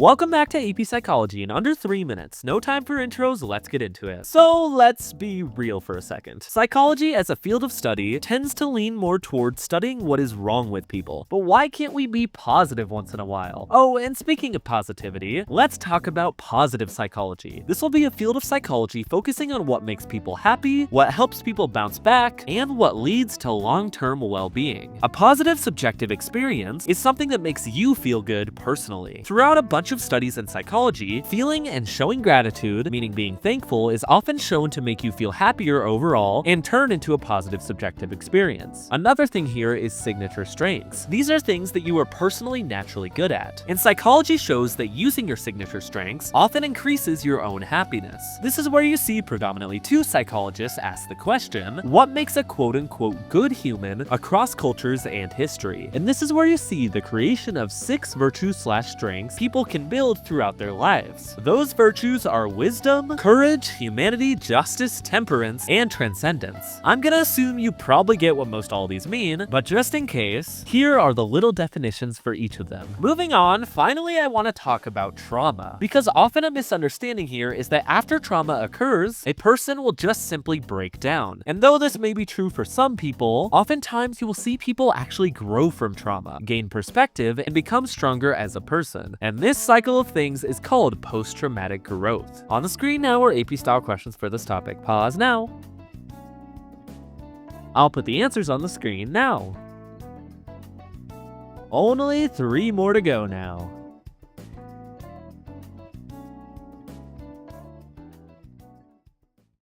Welcome back to AP Psychology in under 3 minutes. No time for intros, let's get into it. So let's be real for a second. Psychology as a field of study tends to lean more towards studying what is wrong with people. But why can't we be positive once in a while? Oh, and speaking of positivity, let's talk about positive psychology. This will be a field of psychology focusing on what makes people happy, what helps people bounce back, and what leads to long-term well-being. A positive subjective experience is something that makes you feel good personally. Throughout a bunch of studies in psychology, feeling and showing gratitude, meaning being thankful, is often shown to make you feel happier overall and turn into a positive subjective experience. Another thing here is signature strengths. These are things that you are personally naturally good at. And psychology shows that using your signature strengths often increases your own happiness. This is where you see predominantly two psychologists ask the question, what makes a quote-unquote good human across cultures and history? And this is where you see the creation of 6 virtues/strengths people can build throughout their lives. Those virtues are wisdom, courage, humanity, justice, temperance, and transcendence. I'm gonna assume you probably get what most all these mean, but just in case, here are the little definitions for each of them. Moving on, finally I want to talk about trauma, because often a misunderstanding here is that after trauma occurs, a person will just simply break down. And though this may be true for some people, oftentimes you will see people actually grow from trauma, gain perspective, and become stronger as a person. And this cycle of things is called post-traumatic growth. On the screen now are AP style questions for this topic. Pause now. I'll put the answers on the screen now. Only 3 more to go now.